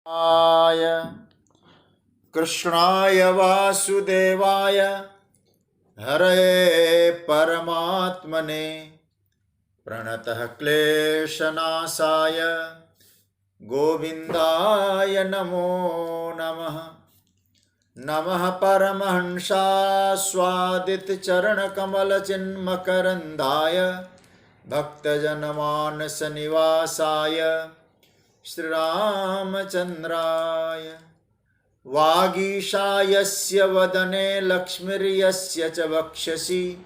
आय कृष्णाय वासुदेवाय हरये परमात्मने प्रणतः क्लेशनाशाय गोविन्दाय नमो नमः। नमः परमहंसास्वादितचरणकमलचिन्मकरन्दाय भक्तजनमानसनिवासाय श्रीरामचन्द्राय। वागीशायस्य वदने लक्ष्मीर्यस्य च वक्षसि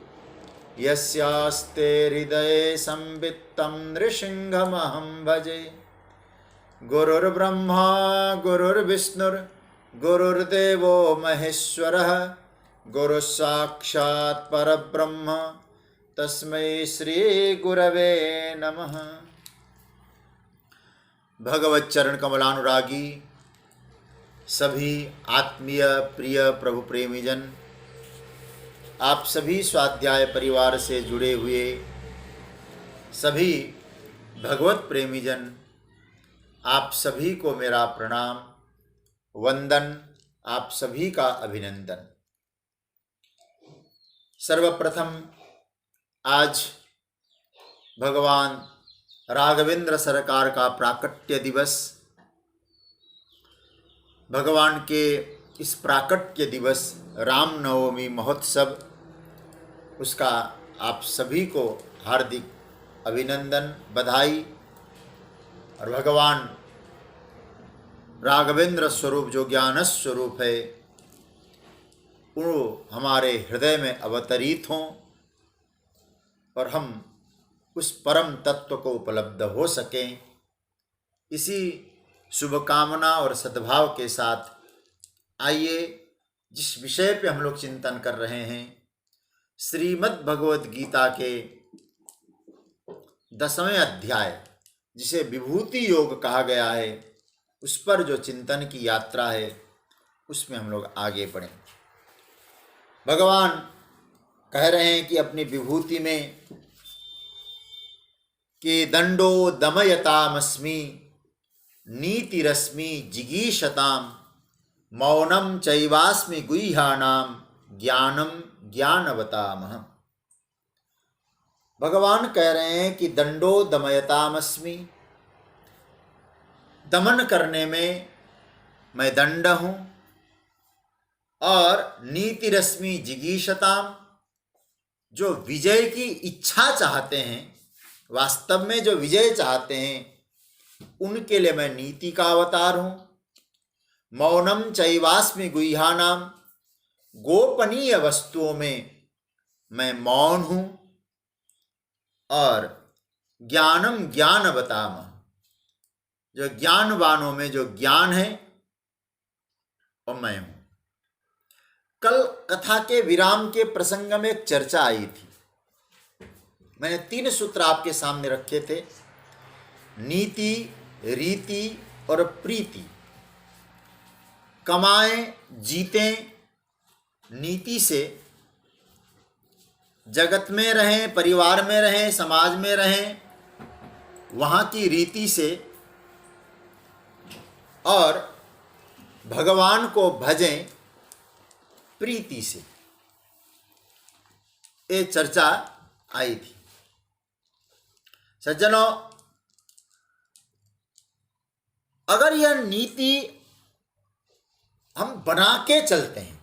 यस्यास्ते हृदये संवित्तं नृसिंहमहं भजे। गुरुर्ब्रह्मा गुरुर्विष्णुर्गुरुर्देवो महेश्वरः गुरुस्साक्षात् परब्रह्म तस्मै श्रीगुरवे नमः। भगवत चरण कमलानुरागी सभी आत्मीय प्रिय प्रभु प्रेमीजन, आप सभी स्वाध्याय परिवार से जुड़े हुए सभी भगवत प्रेमीजन, आप सभी को मेरा प्रणाम वंदन, आप सभी का अभिनंदन। सर्वप्रथम आज भगवान राघवेंद्र सरकार का प्राकट्य दिवस, भगवान के इस प्राकट्य दिवस रामनवमी महोत्सव, उसका आप सभी को हार्दिक अभिनंदन, बधाई। और भगवान राघवेंद्र स्वरूप जो ज्ञान स्वरूप है वो हमारे हृदय में अवतरित हों और हम उस परम तत्व को उपलब्ध हो सकें, इसी शुभकामना और सद्भाव के साथ आइए जिस विषय पे हम लोग चिंतन कर रहे हैं, श्रीमद् भगवद गीता के 10वें अध्याय जिसे विभूति योग कहा गया है, उस पर जो चिंतन की यात्रा है उसमें हम लोग आगे बढ़ें। भगवान कह रहे हैं कि अपनी विभूति में कि दंडो दमयतामस्मि नीतिरस्मि जिगीषताम मौनम चैवास्मि गुह्यानाम ज्ञानम ज्ञानवतामहम्। भगवान कह रहे हैं कि दंडो दमयतामस्मि, दमन करने में मैं दंड हूँ, और नीतिरस्मि जिगीषताम, जो विजय की इच्छा चाहते हैं, वास्तव में जो विजय चाहते हैं, उनके लिए मैं नीति का अवतार हूँ। मौनम चैवास्मि गुह्यानाम, गोपनीय वस्तुओं में मैं मौन हूँ, और ज्ञानम ज्ञानवतामहम्, जो ज्ञानवानों में जो ज्ञान है वो मैं हूँ। कल कथा के विराम के प्रसंग में एक चर्चा आई थी। मैंने 3 सूत्र आपके सामने रखे थे, नीति, रीति और प्रीति। कमाएं, जीतें नीति से, जगत में रहें, परिवार में रहें, समाज में रहें, वहाँ की रीति से, और भगवान को भजें प्रीति से। ये चर्चा आई थी। सज्जनों, अगर यह नीति हम बना के चलते हैं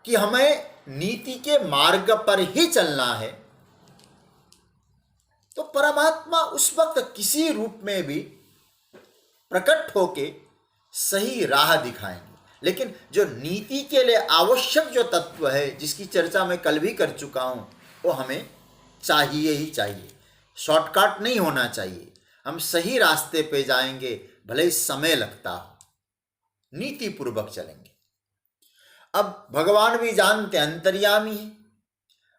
कि हमें नीति के मार्ग पर ही चलना है, तो परमात्मा उस वक्त किसी रूप में भी प्रकट होके सही राह दिखाएंगे। लेकिन जो नीति के लिए आवश्यक जो तत्व है, जिसकी चर्चा मैं कल भी कर चुका हूं, वो हमें चाहिए ही चाहिए। शॉर्टकट नहीं होना चाहिए, हम सही रास्ते पे जाएंगे, भले ही समय लगता हो, नीति पूर्वक चलेंगे। अब भगवान भी जानते हैं, अंतर्यामी है।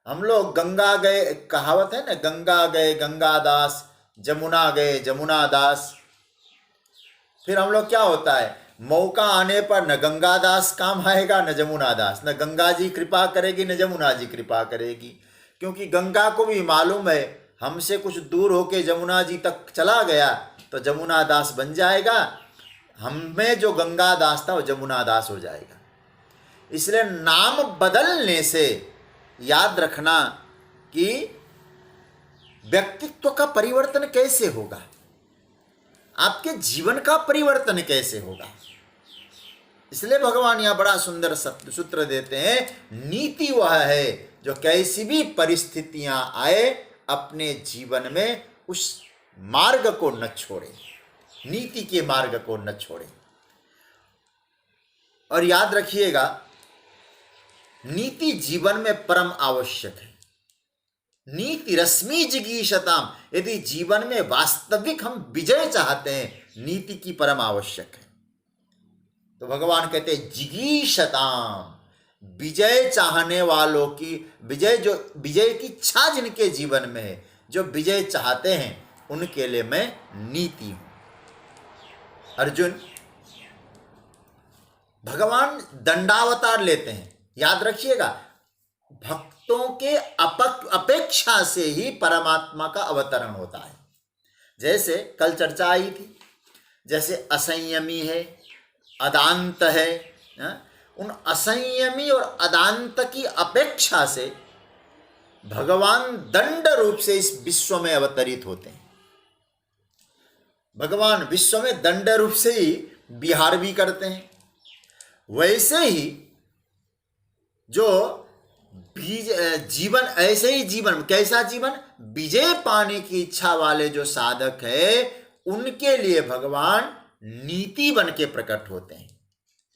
हम लोग गंगा गए, कहावत है ना, गंगा गए गंगादास, जमुना गए जमुनादास। फिर हम लोग क्या होता है, मौका आने पर न गंगादास काम आएगा न जमुनादास, न गंगा जी कृपा करेगी न जमुना जी कृपा करेगी, क्योंकि गंगा को भी मालूम है हमसे कुछ दूर होके जमुना जी तक चला गया तो जमुना दास बन जाएगा, हमें जो गंगा दास था वो जमुना दास हो जाएगा। इसलिए नाम बदलने से याद रखना कि व्यक्तित्व का परिवर्तन कैसे होगा, आपके जीवन का परिवर्तन कैसे होगा। इसलिए भगवान यहां बड़ा सुंदर सूत्र देते हैं, नीति वह है जो कैसी भी परिस्थितियां आए अपने जीवन में उस मार्ग को न छोड़े, नीति के मार्ग को न छोड़े। और याद रखिएगा, नीति जीवन में परम आवश्यक है। नीति रश्मि जिगीषताम, यदि जीवन में वास्तविक हम विजय चाहते हैं, नीति की परम आवश्यक है। तो भगवान कहते हैं जिगीषताम, विजय चाहने वालों की, विजय की इच्छा जिनके जीवन में है, जो विजय चाहते हैं, उनके लिए मैं नीति हूं। अर्जुन, भगवान दंडावतार लेते हैं, याद रखिएगा, भक्तों के अपेक्षा से ही परमात्मा का अवतरण होता है। जैसे कल चर्चा आई थी, जैसे असंयमी है, अदांत है, उन असंयमी और अदांत की अपेक्षा से भगवान दंड रूप से इस विश्व में अवतरित होते हैं। भगवान विश्व में दंड रूप से ही विहार भी करते हैं। वैसे ही जो जीवन, ऐसे ही जीवन, कैसा जीवन, विजय पाने की इच्छा वाले जो साधक है, उनके लिए भगवान नीति बन के प्रकट होते हैं।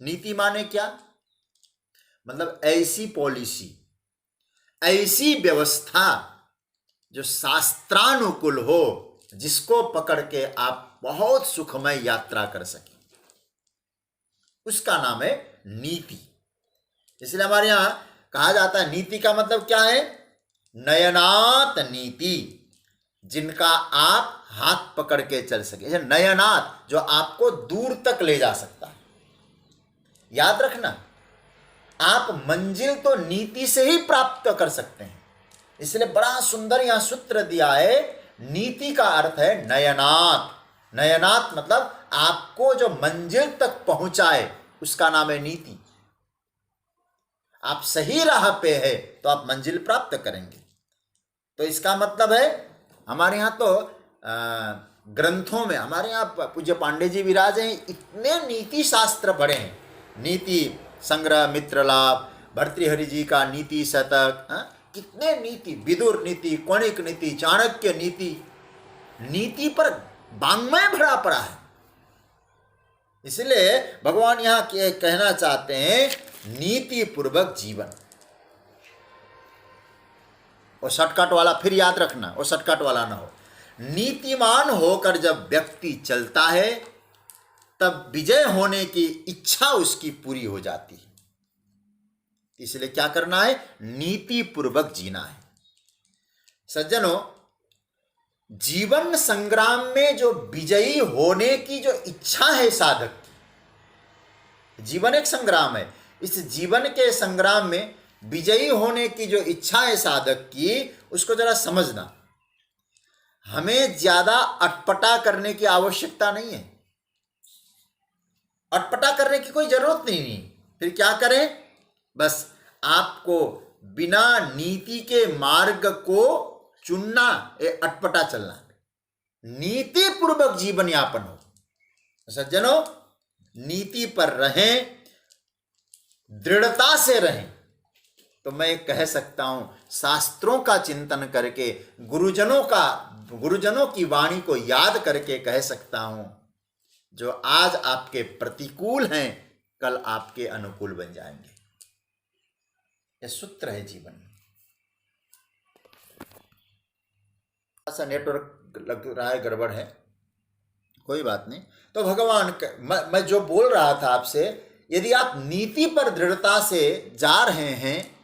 नीति माने क्या? मतलब ऐसी पॉलिसी, ऐसी व्यवस्था जो शास्त्रानुकूल हो, जिसको पकड़ के आप बहुत सुखमय यात्रा कर सके, उसका नाम है नीति। इसलिए हमारे यहां कहा जाता है, नीति का मतलब क्या है? नयनात नीति, जिनका आप हाथ पकड़ के चल सके। नयनात, जो आपको दूर तक ले जा सकता है। याद रखना, आप मंजिल तो नीति से ही प्राप्त कर सकते हैं। इसलिए बड़ा सुंदर यहां सूत्र दिया है, नीति का अर्थ है नयनात। नयनात मतलब आपको जो मंजिल तक पहुंचाए, उसका नाम है नीति। आप सही राह पे है तो आप मंजिल प्राप्त करेंगे। तो इसका मतलब है, हमारे यहाँ तो ग्रंथों में, हमारे यहाँ पूज्य पांडे जी विराज हैं, इतने नीति शास्त्र पढ़े हैं। नीति संग्रह, मित्र लाभ, भर्तृहरि जी का नीति शतक, कितने नीति, विदुर नीति, कौणिक नीति, चाणक्य नीति, नीति पर वाङ्मय भरा पड़ा है। इसलिए भगवान यहाँ कहना चाहते हैं, नीति पूर्वक जीवन। और शॉर्टकट वाला फिर याद रखना, वो शॉर्टकट वाला ना हो। नीतिमान होकर जब व्यक्ति चलता है, तब विजय होने की इच्छा उसकी पूरी हो जाती है। इसलिए क्या करना है? नीति पूर्वक जीना है। सज्जनों, जीवन संग्राम में जो विजयी होने की जो इच्छा है साधक, जीवन एक संग्राम है, इस जीवन के संग्राम में विजयी होने की जो इच्छा है साधक की, उसको जरा समझना। हमें ज्यादा अटपटा करने की आवश्यकता नहीं है। अटपटा करने की कोई जरूरत नहीं। फिर क्या करें? बस आपको बिना नीति के मार्ग को चुनना, ये अटपटा चलना। नीति पूर्वक जीवन यापन हो। सज्जनों, नीति पर रहें, दृढ़ता से रहें। तो मैं कह सकता हूं, शास्त्रों का चिंतन करके, गुरुजनों की वाणी को याद करके कह सकता हूं, जो आज आपके प्रतिकूल हैं, कल आपके अनुकूल बन जाएंगे। यह सूत्र है जीवन में। ऐसा नेटवर्क लग रहा है, गड़बड़ है, कोई बात नहीं। तो भगवान, मैं जो बोल रहा था आपसे, यदि आप नीति पर दृढ़ता से जा रहे हैं,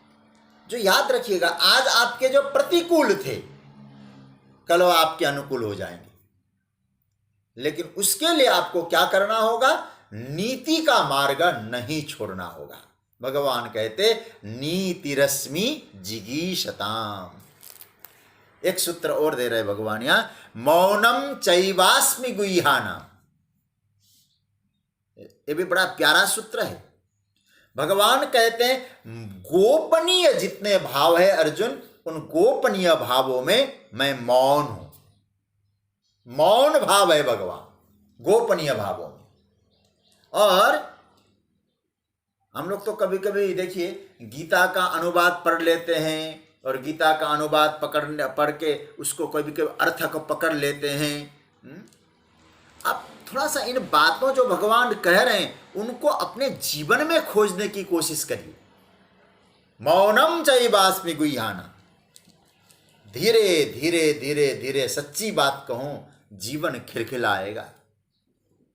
जो याद रखिएगा, आज आपके जो प्रतिकूल थे, कल वो आपके अनुकूल हो जाएंगे। लेकिन उसके लिए आपको क्या करना होगा? नीति का मार्ग नहीं छोड़ना होगा। भगवान कहते, नीति रश्मि जिगीषताम। एक सूत्र और दे रहे भगवान यहां, मौनम चैवास्मि गुह्यानाम। ये भी बड़ा प्यारा सूत्र है। भगवान कहते हैं गोपनीय जितने भाव है अर्जुन, उन गोपनीय भावों में मैं मौन हूं। मौन भाव है भगवान गोपनीय भावों में। और हम लोग तो कभी कभी देखिए गीता का अनुवाद पढ़ लेते हैं और गीता का अनुवाद पढ़ के उसको कभी कभी अर्थ को पकड़ लेते हैं। अब थोड़ा सा इन बातों जो भगवान कह रहे हैं उनको अपने जीवन में खोजने की कोशिश करिए। मौनम चैवास्मि गुह्यानाम, धीरे धीरे धीरे धीरे सच्ची बात कहूं, जीवन खिलखिलाएगा।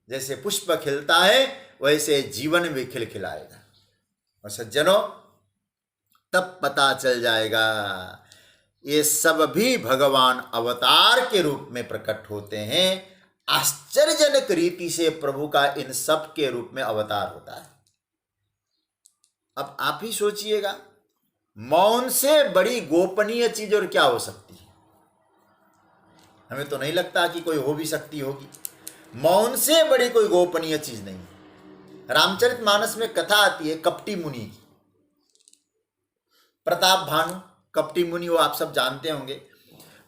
जैसे पुष्प खिलता है वैसे जीवन भी खिलखिलाएगा। और सज्जनों, तब पता चल जाएगा ये सब भी भगवान अवतार के रूप में प्रकट होते हैं। आश्चर्यजनक रीति से प्रभु का इन सब के रूप में अवतार होता है। अब आप ही सोचिएगा, मौन से बड़ी गोपनीय चीज और क्या हो सकती है? हमें तो नहीं लगता कि कोई हो भी सकती होगी। मौन से बड़ी कोई गोपनीय चीज नहीं है। रामचरितमानस में कथा आती है कपटी मुनि की। प्रताप भानु कपटी मुनि, वो आप सब जानते होंगे।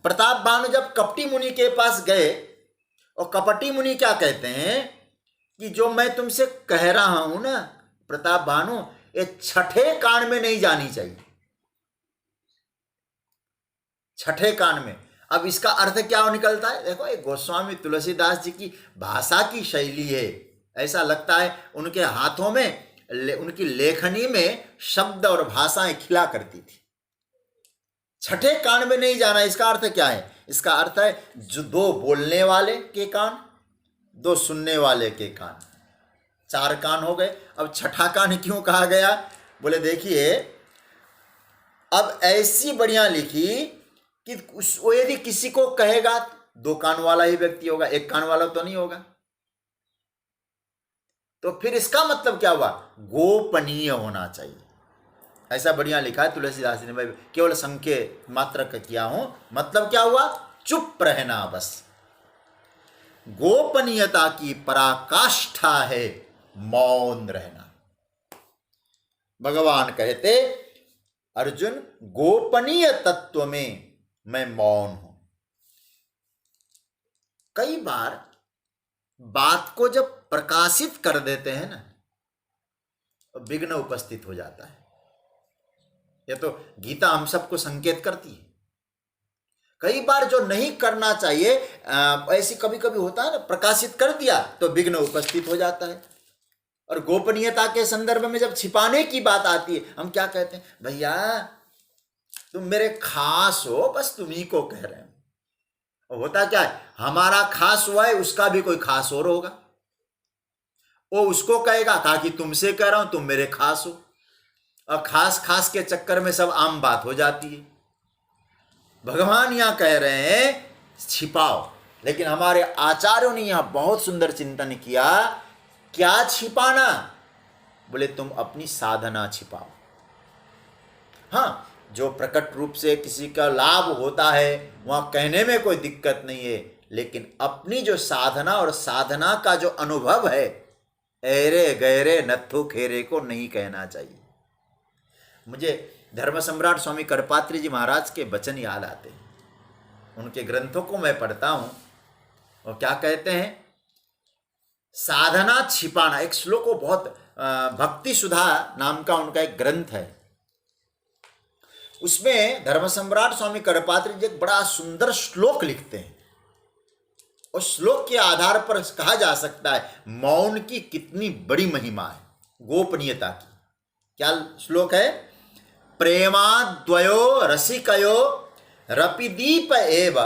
प्रताप भानु जब कपटी मुनि के पास गए, और कपटी मुनि क्या कहते हैं कि जो मैं तुमसे कह रहा हूं ना प्रताप भानु, ये छठे कान में नहीं जानी चाहिए। छठे कान में। अब इसका अर्थ क्या निकलता है? देखो, ये गोस्वामी तुलसीदास जी की भाषा की शैली है। ऐसा लगता है उनके हाथों में, उनकी लेखनी में शब्द और भाषाएं खिला करती थी। छठे कान में नहीं जाना, इसका अर्थ क्या है? इसका अर्थ है जो दो बोलने वाले के कान, दो सुनने वाले के कान, 4 कान हो गए। अब छठा कान क्यों कहा गया? बोले देखिए, अब ऐसी बढ़िया लिखी कि वो यदि किसी को कहेगा 2 कान वाला ही व्यक्ति होगा, 1 कान वाला तो नहीं होगा। तो फिर इसका मतलब क्या हुआ? गोपनीय होना चाहिए। ऐसा बढ़िया लिखा है तुलसीदास ने, भाई केवल संकेत मात्र का किया हूं। मतलब क्या हुआ? चुप रहना बस। गोपनीयता की पराकाष्ठा है मौन रहना। भगवान कहते अर्जुन, गोपनीय तत्व में मैं मौन हूं। कई बार बात को जब प्रकाशित कर देते हैं ना, विघ्न उपस्थित हो जाता है। ये तो गीता हम सबको संकेत करती है। कई बार जो नहीं करना चाहिए, ऐसी कभी कभी होता है ना, प्रकाशित कर दिया तो विघ्न उपस्थित हो जाता है। और गोपनीयता के संदर्भ में जब छिपाने की बात आती है, हम क्या कहते हैं? भैया तुम मेरे खास हो, बस तुम्ही को कह रहे हो। और होता क्या है, हमारा खास हुआ है, उसका भी कोई खास और होगा। वो उसको कहेगा कहा कि तुमसे कह रहा हूं, तुम मेरे खास हो। और खास खास के चक्कर में सब आम बात हो जाती है। भगवान यहां कह रहे हैं छिपाओ, लेकिन हमारे आचार्यों ने यहां बहुत सुंदर चिंतन किया। क्या छिपाना? बोले तुम अपनी साधना छिपाओ। हाँ, जो प्रकट रूप से किसी का लाभ होता है वहां कहने में कोई दिक्कत नहीं है, लेकिन अपनी जो साधना और साधना का जो अनुभव है, ऐरे गहरे नत्थु खेरे को नहीं कहना चाहिए। मुझे धर्म सम्राट स्वामी करपात्री जी महाराज के वचन याद आते हैं। उनके ग्रंथों को मैं पढ़ता हूं और क्या कहते हैं, साधना छिपाना। एक श्लोक को बहुत भक्ति सुधा नाम का उनका एक ग्रंथ है, उसमें धर्म सम्राट स्वामी करपात्री जी एक बड़ा सुंदर श्लोक लिखते हैं। उस श्लोक के आधार पर कहा जा सकता है मौन की कितनी बड़ी महिमा है, गोपनीयता की। क्या श्लोक है? प्रेमाद्वयो रसिकयो रपिदीप एव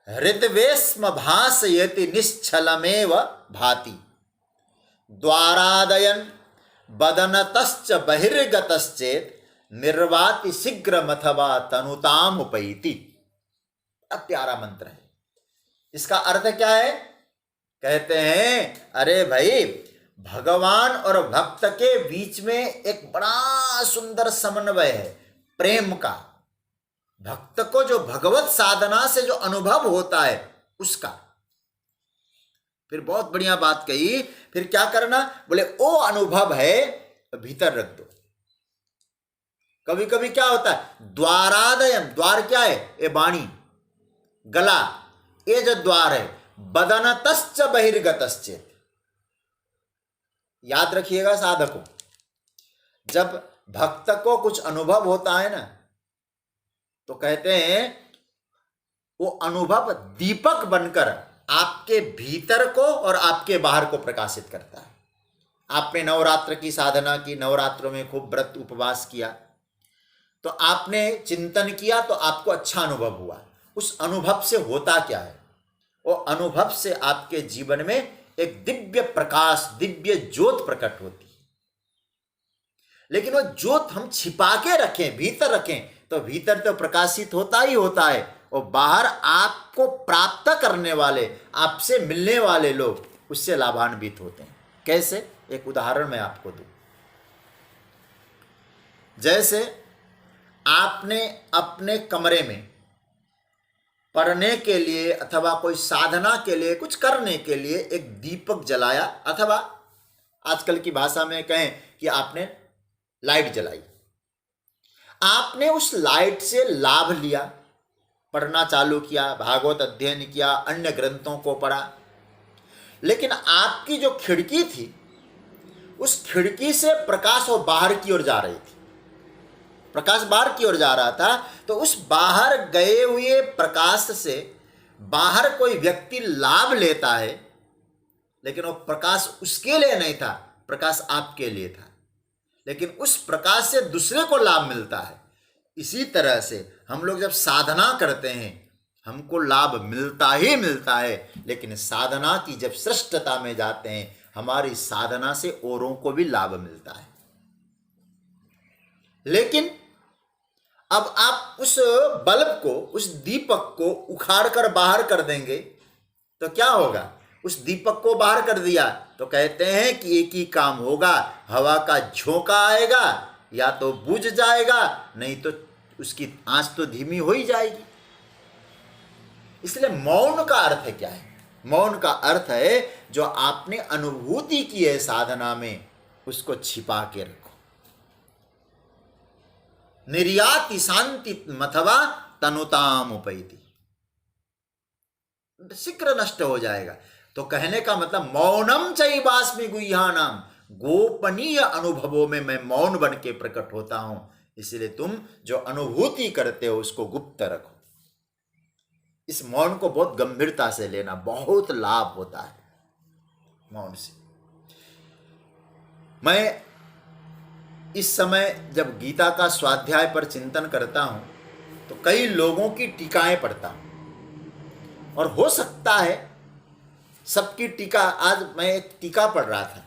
हृद्वेस्म भासयति निश्चलमेव भाति द्वारादयन बदनतश्च बहिर्गतश्चेत निर्वाति शीघ्रमथवा तनुताम उपैति। अब प्यारा मंत्र है। इसका अर्थ क्या है? कहते हैं अरे भाई, भगवान और भक्त के बीच में एक बड़ा सुंदर समन्वय है प्रेम का। भक्त को जो भगवत साधना से जो अनुभव होता है उसका। फिर बहुत बढ़िया बात कही, फिर क्या करना, बोले वो अनुभव है भीतर रख दो। कभी कभी क्या होता है, द्वारादयम, द्वार क्या है, ये वाणी, गला, ये जो द्वार है, बदनतश्च बहिर्गतश्चेत। याद रखिएगा साधकों, जब भक्त को कुछ अनुभव होता है ना, तो कहते हैं वो अनुभव दीपक बनकर आपके भीतर को और आपके बाहर को प्रकाशित करता है। आपने नवरात्र की साधना की, नवरात्रों में खूब व्रत उपवास किया, तो आपने चिंतन किया, तो आपको अच्छा अनुभव हुआ। उस अनुभव से होता क्या है, वो अनुभव से आपके जीवन में एक दिव्य प्रकाश, दिव्य ज्योत प्रकट होती है। लेकिन वो ज्योत हम छिपा के रखें, भीतर रखें, तो भीतर तो प्रकाशित होता ही होता है, और बाहर आपको प्राप्त करने वाले, आपसे मिलने वाले लोग उससे लाभान्वित होते हैं। कैसे, एक उदाहरण मैं आपको दूं। जैसे आपने अपने कमरे में पढ़ने के लिए अथवा कोई साधना के लिए, कुछ करने के लिए एक दीपक जलाया, अथवा आजकल की भाषा में कहें कि आपने लाइट जलाई। आपने उस लाइट से लाभ लिया, पढ़ना चालू किया, भागवत अध्ययन किया, अन्य ग्रंथों को पढ़ा, लेकिन आपकी जो खिड़की थी, उस खिड़की से प्रकाश वो बाहर की ओर जा रही थी, प्रकाश बाहर की ओर जा रहा था। तो उस बाहर गए हुए प्रकाश से बाहर कोई व्यक्ति लाभ लेता है, लेकिन वो प्रकाश उसके लिए नहीं था, प्रकाश आपके लिए था, लेकिन उस प्रकाश से दूसरे को लाभ मिलता है। इसी तरह से हम लोग जब साधना करते हैं, हमको लाभ मिलता ही मिलता है, लेकिन साधना की जब श्रेष्ठता में जाते हैं, हमारी साधना से औरों को भी लाभ मिलता है। लेकिन अब आप उस बल्ब को, उस दीपक को उखाड़ कर बाहर कर देंगे तो क्या होगा, उस दीपक को बाहर कर दिया तो कहते हैं कि एक ही काम होगा, हवा का झोंका आएगा, या तो बुझ जाएगा, नहीं तो उसकी आंच तो धीमी हो ही जाएगी। इसलिए मौन का अर्थ है क्या है, मौन का अर्थ है जो आपने अनुभूति की है साधना में, उसको छिपा के रखो। निर्याति शांति मथवा तनुताम उपैति, शीघ्र नष्ट हो जाएगा। तो कहने का मतलब मौनम चैवास्मि गुह्यानाम, गोपनीय अनुभवों में मैं मौन बन के प्रकट होता हूं। इसलिए तुम जो अनुभूति करते हो उसको गुप्त रखो। इस मौन को बहुत गंभीरता से लेना, बहुत लाभ होता है मौन से। मैं इस समय जब गीता का स्वाध्याय पर चिंतन करता हूं तो कई लोगों की टीकाएं पढ़ता हूं, और हो सकता है सबकी टीका, आज मैं एक टीका पढ़ रहा था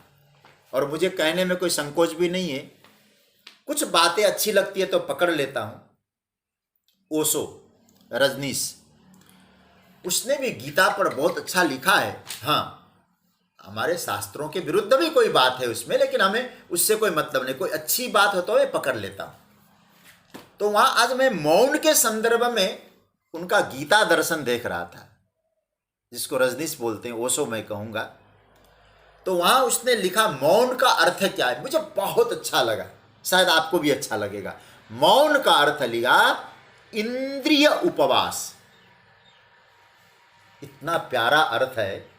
और मुझे कहने में कोई संकोच भी नहीं है, कुछ बातें अच्छी लगती है तो पकड़ लेता हूं। ओशो, रजनीश, उसने भी गीता पर बहुत अच्छा लिखा है। हाँ, हमारे शास्त्रों के विरुद्ध भी कोई बात है उसमें, लेकिन हमें उससे कोई मतलब नहीं, कोई अच्छी बात हो तो मैं पकड़ लेता हूं। तो वहां आज मैं मौन के संदर्भ में उनका गीता दर्शन देख रहा था, जिसको रजनीश बोलते हैं, ओशो मैं कहूंगा। तो वहां उसने लिखा मौन का अर्थ क्या है, मुझे बहुत अच्छा लगा, शायद आपको भी अच्छा लगेगा। मौन का अर्थ लिया इंद्रिय उपवास। इतना प्यारा अर्थ है,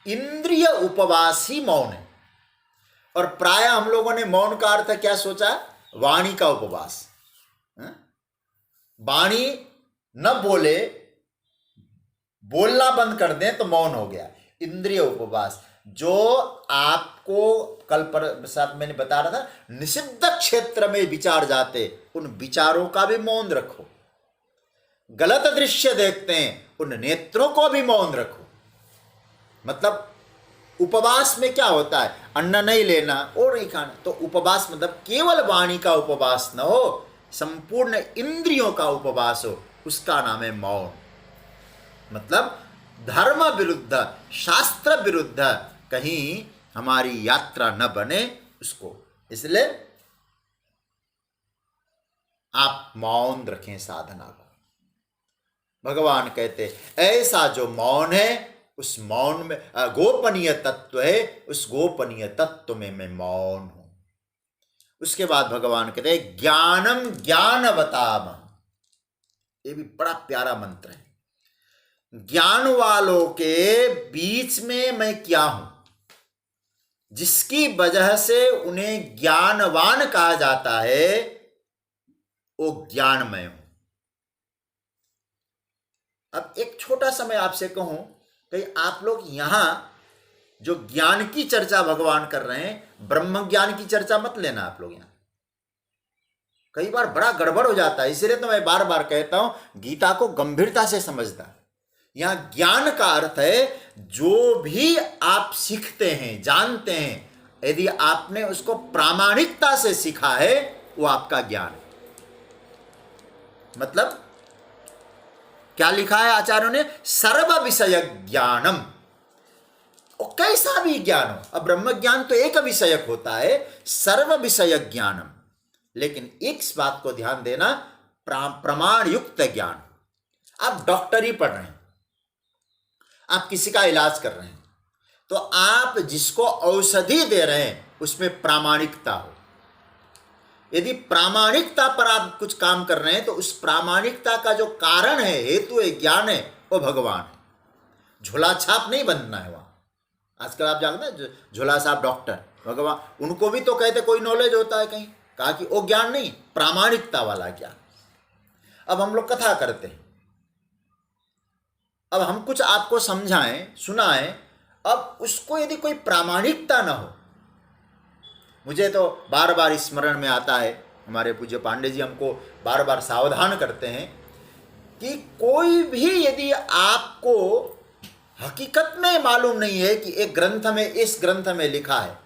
इंद्रिय उपवास ही मौन है। और प्राय हम लोगों ने मौन का अर्थ क्या सोचा, वाणी का उपवास। वाणी न बोले, बोलना बंद कर दें तो मौन हो गया। इंद्रिय उपवास, जो आपको कल पर साथ मैंने बता रहा था, निषिद्ध क्षेत्र में विचार जाते, उन विचारों का भी मौन रखो। गलत दृश्य देखते हैं, उन नेत्रों को भी मौन रखो। मतलब उपवास में क्या होता है, अन्न नहीं लेना और नहीं खाना। तो उपवास मतलब केवल वाणी का उपवास न हो, संपूर्ण इंद्रियों का उपवास हो, उसका नाम है मौन। मतलब धर्म विरुद्ध, शास्त्र विरुद्ध कहीं हमारी यात्रा न बने उसको। इसलिए आप मौन रखें साधना को। भगवान कहते ऐसा जो मौन है, उस मौन में गोपनीय तत्व है, उस गोपनीय तत्व में मैं मौन हूं। उसके बाद भगवान कहते हैं ज्ञानम ज्ञानवताम। ये भी बड़ा प्यारा मंत्र है। ज्ञान वालों के बीच में मैं क्या हूं, जिसकी वजह से उन्हें ज्ञानवान कहा जाता है, वो ज्ञानमय हूं। अब एक छोटा सा मैं आपसे कहूं, कहीं आप लोग यहां जो ज्ञान की चर्चा भगवान कर रहे हैं, ब्रह्म ज्ञान की चर्चा मत लेना आप लोग। यहां कई बार बड़ा गड़बड़ हो जाता है, इसलिए तो मैं बार बार कहता हूं गीता को गंभीरता से समझना। यहां ज्ञान का अर्थ है जो भी आप सीखते हैं, जानते हैं, यदि आपने उसको प्रामाणिकता से सीखा है, वो आपका ज्ञान है। मतलब क्या लिखा है आचार्यों ने? सर्व विषय ज्ञानम। और कैसा भी ज्ञान हो, अब ब्रह्म ज्ञान तो एक विषयक होता है, सर्व विषय ज्ञानम। लेकिन इस बात को ध्यान देना, प्रमाण युक्त ज्ञान। आप डॉक्टरी पढ़ रहे हैं, आप किसी का इलाज कर रहे हैं, तो आप जिसको औषधि दे रहे हैं उसमें प्रामाणिकता हो। यदि प्रामाणिकता पर आप कुछ काम कर रहे हैं, तो उस प्रामाणिकता का जो कारण है, हेतु है, ज्ञान है, वो भगवान है। झोला छाप नहीं बनना है वहां। आजकल आप जानते हैं झोला छाप डॉक्टर, भगवान, उनको भी तो कहते कोई नॉलेज होता है कहीं, कहा कि वो ज्ञान नहीं, प्रामाणिकता वाला ज्ञान। अब हम लोग कथा करते हैं, अब हम कुछ आपको समझाएं, सुनाएं, अब उसको यदि कोई प्रामाणिकता ना हो, मुझे तो बार बार स्मरण में आता है, हमारे पूज्य पांडे जी हमको बार बार सावधान करते हैं कि कोई भी यदि आपको हकीकत में मालूम नहीं है कि एक ग्रंथ में, इस ग्रंथ में लिखा है,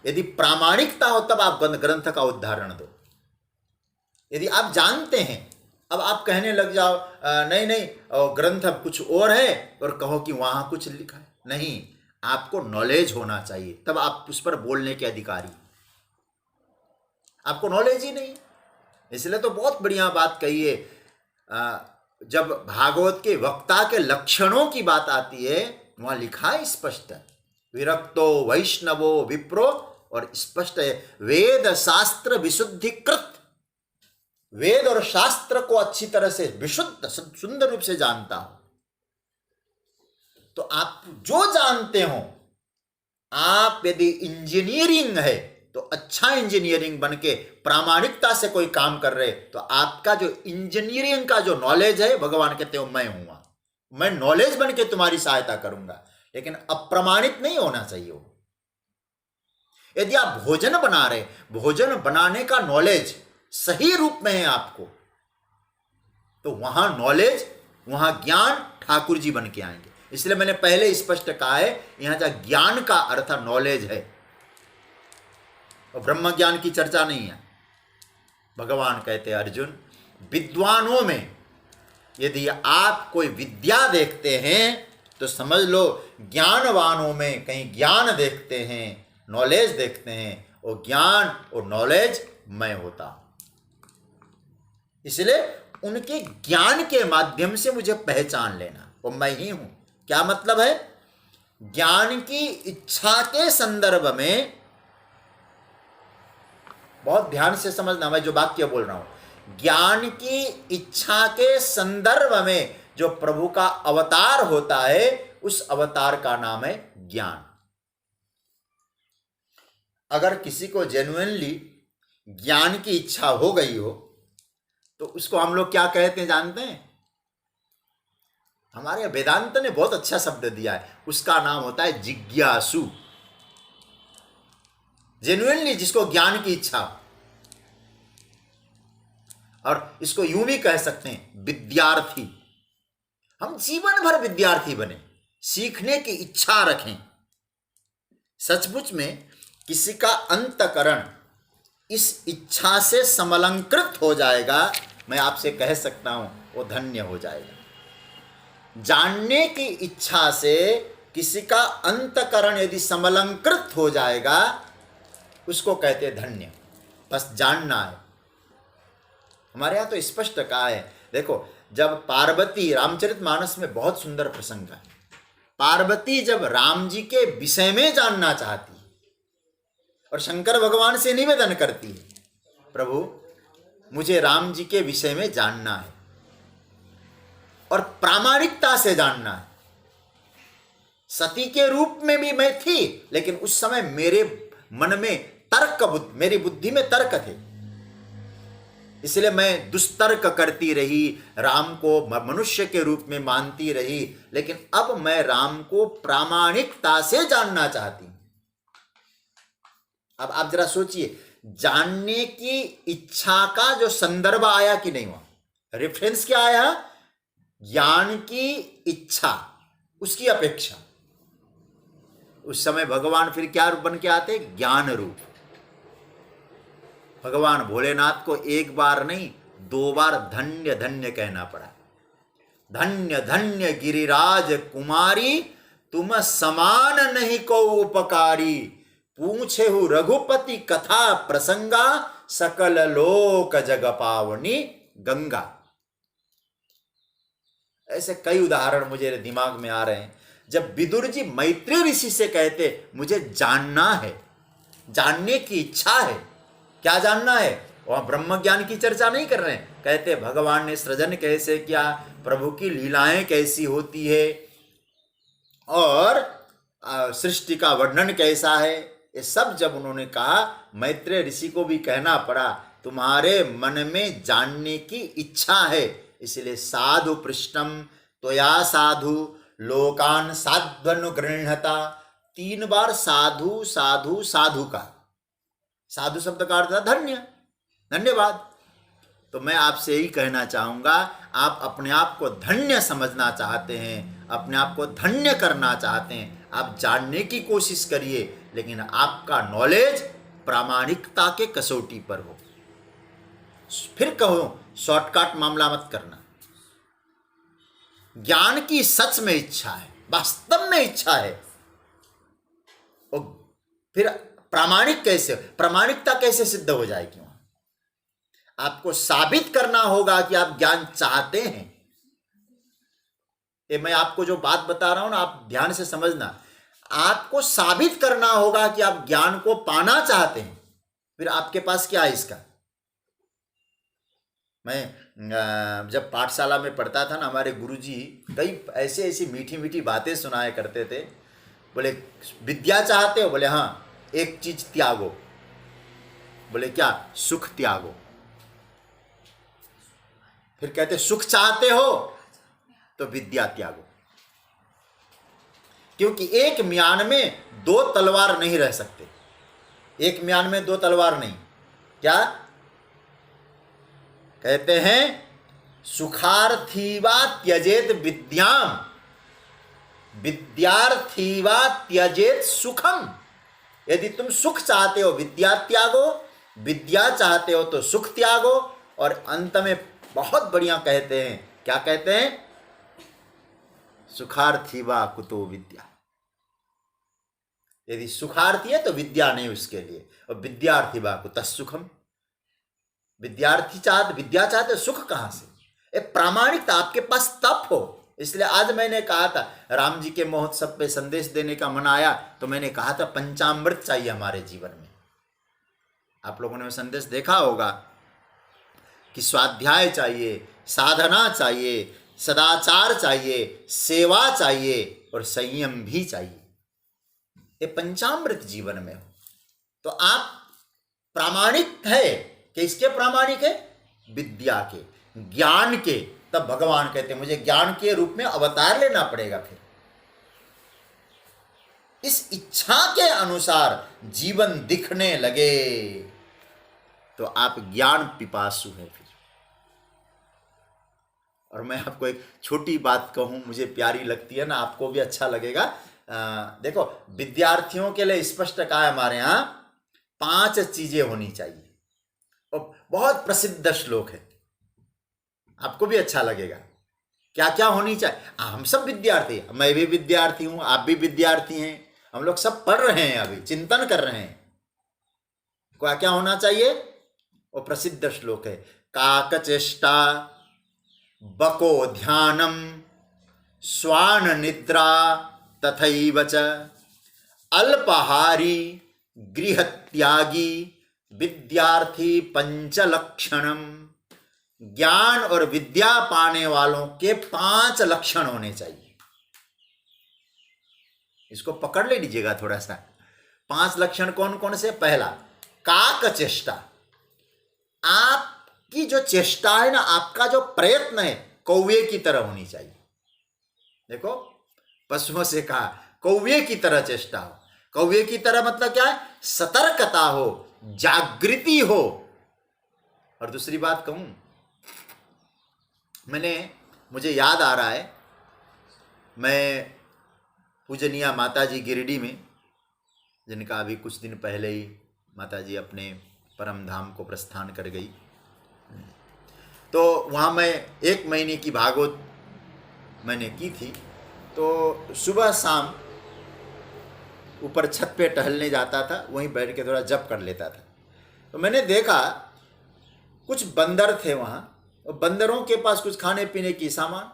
यदि प्रामाणिकता हो तब आप ग्रंथ का उदाहरण दो। यदि आप जानते हैं, अब आप कहने लग जाओ नहीं नहीं ग्रंथ कुछ और है, और कहो कि वहां कुछ लिखा है। नहीं, आपको नॉलेज होना चाहिए, तब आप उस पर बोलने के अधिकारी। आपको नॉलेज ही नहीं, इसलिए तो बहुत बढ़िया बात कही है। जब भागवत के वक्ता के लक्षणों की बात आती है, वहां लिखा है स्पष्ट, विरक्तो वैष्णवो विप्रो, और स्पष्ट है वेद शास्त्र विशुद्धिकृत। वेद और शास्त्र को अच्छी तरह से विशुद्ध सुंदर रूप से जानता हो। तो आप जो जानते हो, आप यदि इंजीनियरिंग है तो अच्छा इंजीनियरिंग बन के प्रामाणिकता से कोई काम कर रहे, तो आपका जो इंजीनियरिंग का जो नॉलेज है, भगवान कहते हो मैं हूं, मैं नॉलेज बन के तुम्हारी सहायता करूंगा, लेकिन अप्रमाणित नहीं होना चाहिए वो। यदि आप भोजन बना रहे, भोजन बनाने का नॉलेज सही रूप में है आपको, तो वहां नॉलेज, वहां ज्ञान ठाकुर जी बन के आएंगे। इसलिए मैंने पहले स्पष्ट कहा है, यहां जहां ज्ञान का अर्थ नॉलेज है, और ब्रह्म ज्ञान की चर्चा नहीं है। भगवान कहते हैं अर्जुन, विद्वानों में यदि आप कोई विद्या देखते हैं, तो समझ लो ज्ञानवानों में कहीं ज्ञान देखते हैं, नॉलेज देखते हैं, और ज्ञान और नॉलेज मैं होता हूं। इसलिए उनके ज्ञान के माध्यम से मुझे पहचान लेना, वो मैं ही हूं। क्या मतलब है? ज्ञान की इच्छा के संदर्भ में, बहुत ध्यान से समझना मैं जो वाक्य बोल रहा हूं, ज्ञान की इच्छा के संदर्भ में जो प्रभु का अवतार होता है, उस अवतार का नाम है ज्ञान। अगर किसी को जेन्युइनली ज्ञान की इच्छा हो गई हो, तो उसको हम लोग क्या कहते हैं जानते हैं? हमारे वेदांत ने बहुत अच्छा शब्द दिया है, उसका नाम होता है जिज्ञासु। जेन्युइनली जिसको ज्ञान की इच्छा, और इसको यूं भी कह सकते हैं विद्यार्थी। हम जीवन भर विद्यार्थी बने, सीखने की इच्छा रखें। सचमुच में किसी का अंतकरण इस इच्छा से समलंकृत हो जाएगा, मैं आपसे कह सकता हूं वो धन्य हो जाएगा। जानने की इच्छा से किसी का अंतकरण यदि समलंकृत हो जाएगा, उसको कहते धन्य। बस जानना है। हमारे यहां तो स्पष्ट कहा है, देखो जब पार्वती, रामचरितमानस में बहुत सुंदर प्रसंग है, पार्वती जब राम जी के विषय में जानना चाहती है और शंकर भगवान से निवेदन करती है, प्रभु मुझे राम जी के विषय में जानना है और प्रामाणिकता से जानना है। सती के रूप में भी मैं थी, लेकिन उस समय मेरे मन में तर्क, मेरी बुद्धि में तर्क थे, इसलिए मैं दुष्तर्क करती रही, राम को मनुष्य के रूप में मानती रही, लेकिन अब मैं राम को प्रामाणिकता से जानना चाहती हूं। अब आप जरा सोचिए, जानने की इच्छा का जो संदर्भ आया कि नहीं, वहां रेफरेंस क्या आया? ज्ञान की इच्छा, उसकी अपेक्षा। उस समय भगवान फिर क्या रूप बन के आते? ज्ञान रूप। भगवान भोलेनाथ को एक बार नहीं 2 बार धन्य धन्य कहना पड़ा। धन्य धन्य गिरिराज कुमारी, तुम समान नहीं को उपकारी, पूछे हु रघुपति कथा प्रसंगा, सकल लोक जग पावनी गंगा। ऐसे कई उदाहरण मुझे दिमाग में आ रहे हैं। जब विदुर जी मैत्री ऋषि से कहते मुझे जानना है, जानने की इच्छा है, क्या जानना है? वहां ब्रह्म ज्ञान की चर्चा नहीं कर रहे हैं, कहते भगवान ने सृजन कैसे किया, प्रभु की लीलाएं कैसी होती है और सृष्टि का वर्णन कैसा है, ये सब जब उन्होंने कहा, मैत्रेय ऋषि को भी कहना पड़ा तुम्हारे मन में जानने की इच्छा है, इसलिए साधु पृष्ठम त्वया साधु लोकान साध्वनुगृह्णता। 3 बार साधु साधु साधु का, साधु शब्द का अर्थ था धन्य, धन्यवाद। तो मैं आपसे यही कहना चाहूंगा, आप अपने आप को धन्य समझना चाहते हैं, अपने आप को धन्य करना चाहते हैं, आप जानने की कोशिश करिए, लेकिन आपका नॉलेज प्रामाणिकता के कसौटी पर हो। फिर कहो शॉर्टकट मामला मत करना। ज्ञान की सच में इच्छा है, वास्तव में इच्छा है, और फिर प्रामाणिक कैसे, प्रामाणिकता कैसे सिद्ध हो जाएगी? वहां आपको साबित करना होगा कि आप ज्ञान चाहते हैं। ये मैं आपको जो बात बता रहा हूं ना, आप ध्यान से समझना, आपको साबित करना होगा कि आप ज्ञान को पाना चाहते हैं। फिर आपके पास क्या है इसका? मैं जब पाठशाला में पढ़ता था ना, हमारे गुरुजी कई ऐसी ऐसी मीठी मीठी बातें सुनाया करते थे। बोले विद्या चाहते हो? बोले हाँ, एक चीज त्यागो। बोले क्या? सुख त्यागो। फिर कहते सुख चाहते हो तो विद्या त्यागो, क्योंकि एक म्यान में 2 तलवार नहीं रह सकते। एक म्यान में 2 तलवार नहीं। क्या कहते हैं? सुखार्थी वा त्यजेत विद्याम, विद्यार्थी वा त्यजेत सुखम। यदि तुम सुख चाहते हो विद्या त्यागो, विद्या चाहते हो तो सुख त्यागो। और अंत में बहुत बढ़िया कहते हैं, क्या कहते हैं? सुखार्थी वा कुतो विद्या। यदि सुखार्थी है तो विद्या नहीं उसके लिए, और विद्यार्थी वा कुतः सुखम। विद्यार्थी चाहते, विद्या चाहते, सुख कहां से? एक प्रामाणिकता, आपके पास तप हो। इसलिए आज मैंने कहा था, राम जी के महोत्सव पे संदेश देने का मन आया तो मैंने कहा था पंचामृत चाहिए हमारे जीवन में। आप लोगों ने वो संदेश देखा होगा कि स्वाध्याय चाहिए, साधना चाहिए, सदाचार चाहिए, सेवा चाहिए और संयम भी चाहिए। ये पंचामृत जीवन में हो तो आप प्रामाणिक है कि इसके प्रामाणिक है? विद्या के, ज्ञान के। तब भगवान कहते हैं मुझे ज्ञान के रूप में अवतार लेना पड़ेगा। फिर इस इच्छा के अनुसार जीवन दिखने लगे तो आप ज्ञान पिपासु हैं फिर। और मैं आपको एक छोटी बात कहूं, मुझे प्यारी लगती है ना, आपको भी अच्छा लगेगा। देखो, विद्यार्थियों के लिए स्पष्ट कहा है हमारे यहाँ 5 चीजें होनी चाहिए, और बहुत प्रसिद्ध श्लोक है, आपको भी अच्छा लगेगा। क्या क्या होनी चाहिए? हम सब विद्यार्थी, मैं भी विद्यार्थी हूं, आप भी विद्यार्थी हैं, हम लोग सब पढ़ रहे हैं, अभी चिंतन कर रहे हैं। क्या क्या होना चाहिए? वो प्रसिद्ध श्लोक है, काकचेष्टा बको ध्यानम स्वान निद्रा तथैव च अल्पाहारी गृहत्यागी विद्यार्थी पंचलक्षणम। ज्ञान और विद्या पाने वालों के 5 लक्षण होने चाहिए। इसको पकड़ ले लीजिएगा थोड़ा सा। 5 लक्षण कौन कौन से? पहला, काक चेष्टा। आपकी जो चेष्टा है ना, आपका जो प्रयत्न है, कौवे की तरह होनी चाहिए। देखो, पशुओं से कहा कौवे की तरह चेष्टा हो। कौवे की तरह मतलब क्या है? सतर्कता हो, जागृति हो। और दूसरी बात कहूं, मुझे याद आ रहा है, मैं पूजनीय माताजी गिरिडीह में, जिनका अभी कुछ दिन पहले ही माताजी अपने परम धाम को प्रस्थान कर गई, तो वहाँ मैं 1 महीने की भागवत मैंने की थी। तो सुबह शाम ऊपर छत पे टहलने जाता था, वहीं बैठ के थोड़ा जप कर लेता था। तो मैंने देखा कुछ बंदर थे वहाँ, और बंदरों के पास कुछ खाने पीने की सामान,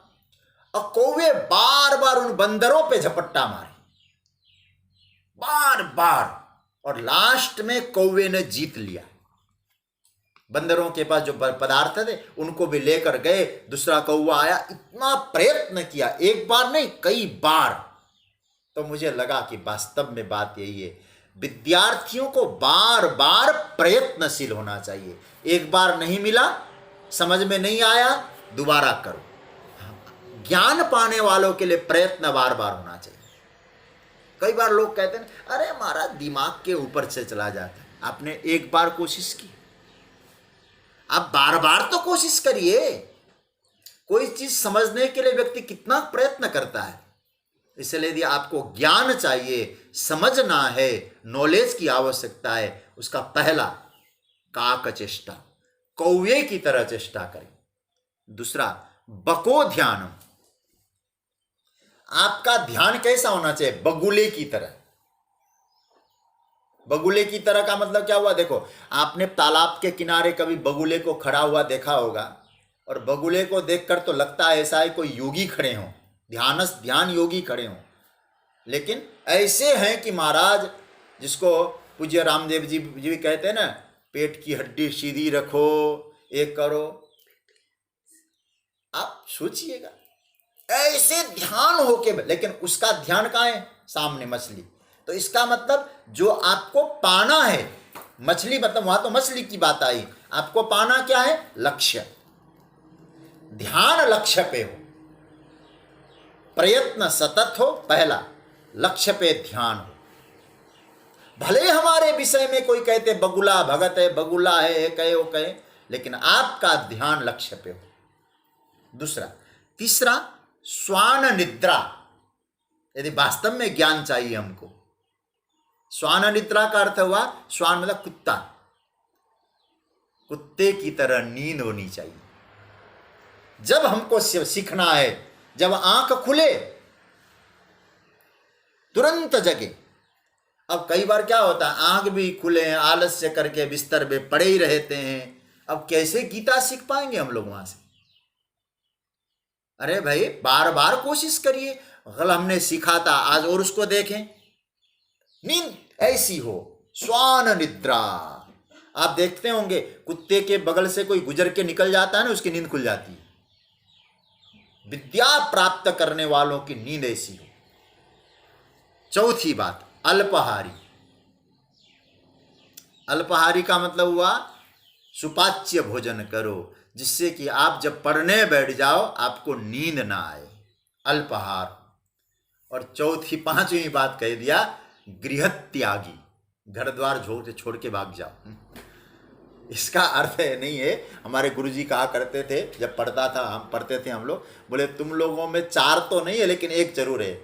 और कौवे बार बार उन बंदरों पे झपट्टा मारे, बार बार, और लास्ट में कौवे ने जीत लिया। बंदरों के पास जो पदार्थ थे उनको भी लेकर गए। दूसरा कौवा आया, इतना प्रयत्न किया, एक बार नहीं कई बार। तो मुझे लगा कि वास्तव में बात यही है, विद्यार्थियों को बार बार प्रयत्नशील होना चाहिए। एक बार नहीं मिला, समझ में नहीं आया, दोबारा करो। ज्ञान पाने वालों के लिए प्रयत्न बार बार होना चाहिए। कई बार लोग कहते हैं, अरे हमारा दिमाग के ऊपर से चला जाता है। आपने एक बार कोशिश की, आप बार बार तो कोशिश करिए। कोई चीज समझने के लिए व्यक्ति कितना प्रयत्न करता है। इसलिए यदि आपको ज्ञान चाहिए, समझना है, नॉलेज की आवश्यकता है, उसका पहला, काक चेष्टा, कौवे की तरह चेष्टा करें। दूसरा, बको ध्यानम। आपका ध्यान कैसा होना चाहिए? बगुले की तरह। बगुले की तरह का मतलब क्या हुआ? देखो, आपने तालाब के किनारे कभी बगुले को खड़ा हुआ देखा होगा, और बगुले को देखकर तो लगता है ऐसा है कोई योगी खड़े हों, ध्यान योगी खड़े हों। लेकिन ऐसे हैं कि महाराज, जिसको पूज्य रामदेव जी भी कहते हैं ना, पेट की हड्डी सीधी रखो, एक करो। आप सोचिएगा, ऐसे ध्यान होके, लेकिन उसका ध्यान कहाँ है? सामने मछली। तो इसका मतलब जो आपको पाना है, मछली मतलब वहां तो मछली की बात आई, आपको पाना क्या है? लक्ष्य। ध्यान लक्ष्य पे हो, प्रयत्न सतत हो, पहला लक्ष्य पे ध्यान हो। भले हमारे विषय में कोई कहते बगुला भगत है, बगुला है, कहे वो कहे, लेकिन आपका ध्यान लक्ष्य पे हो। दूसरा, तीसरा, स्वान निद्रा। यदि वास्तव में ज्ञान चाहिए हमको, स्वान निद्रा का अर्थ हुआ, स्वान मतलब कुत्ता, कुत्ते की तरह नींद होनी चाहिए। जब हमको सीखना है, जब आंख खुले तुरंत जगे। अब कई बार क्या होता है, आंख भी खुले हैं, आलस्य करके बिस्तर पे पड़े ही रहते हैं। अब कैसे गीता सीख पाएंगे हम लोग वहां से? अरे भाई, बार बार कोशिश करिए। कल हमने सीखा था, आज और उसको देखें। नींद ऐसी हो, स्वान निद्रा। आप देखते होंगे, कुत्ते के बगल से कोई गुजर के निकल जाता है ना, उसकी नींद खुल जाती है। विद्या प्राप्त करने वालों की नींद ऐसी हो। चौथी बात, अल्पाहारी। अल्पाहारी का मतलब हुआ, सुपाच्य भोजन करो, जिससे कि आप जब पढ़ने बैठ जाओ आपको नींद ना आए। अल्पाहार। और चौथी, 5वीं बात कह दिया, गृह त्यागी। घर द्वार छोड़ के भाग जाओ। इसका अर्थ है नहीं है, हमारे गुरुजी कहा करते थे, जब पढ़ते थे हम लोग, बोले तुम लोगों में 4 तो नहीं है, लेकिन एक जरूर है।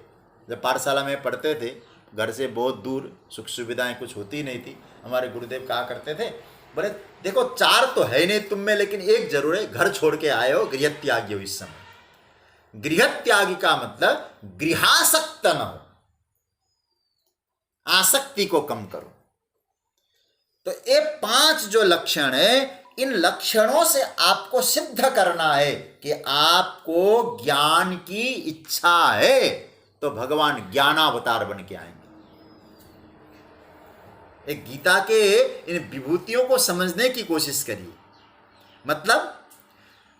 जब पाठशाला में पढ़ते थे, घर से बहुत दूर, सुख सुविधाएं कुछ होती नहीं थी, हमारे गुरुदेव कहा करते थे, बोले देखो 4 तो है नहीं तुम में, लेकिन एक जरूर है, घर छोड़ के आए हो, गृह त्यागी हो। इस समय गृह त्यागी का मतलब गृहासक्त न हो, आसक्ति को कम करो। तो ये 5 जो लक्षण है, इन लक्षणों से आपको सिद्ध करना है कि आपको ज्ञान की इच्छा है, तो भगवान ज्ञानावतार बन के आएंगे। एक गीता के इन विभूतियों को समझने की कोशिश करिए। मतलब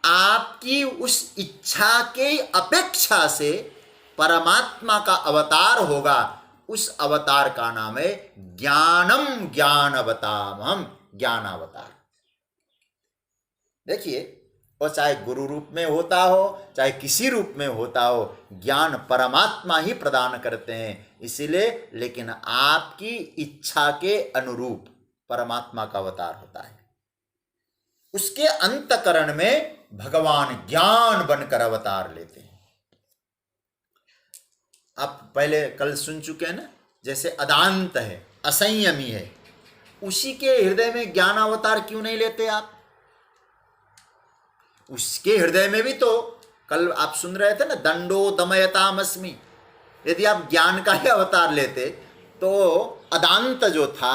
आपकी उस इच्छा के अपेक्षा से परमात्मा का अवतार होगा, उस अवतार का नाम है ज्ञानम ज्ञानवतामहम, ज्ञानावतार। देखिए, और चाहे गुरु रूप में होता हो, चाहे किसी रूप में होता हो, ज्ञान परमात्मा ही प्रदान करते हैं। इसीलिए, लेकिन आपकी इच्छा के अनुरूप परमात्मा का अवतार होता है। उसके अंतकरण में भगवान ज्ञान बनकर अवतार लेते हैं। आप पहले कल सुन चुके हैं ना, जैसे अदांत है, असंयमी है, उसी के हृदय में ज्ञान अवतार क्यों नहीं लेते आप? उसके हृदय में भी तो कल आप सुन रहे थे ना, दंडो दमयतामस्मि। यदि आप ज्ञान का ही अवतार लेते तो अदांत जो था,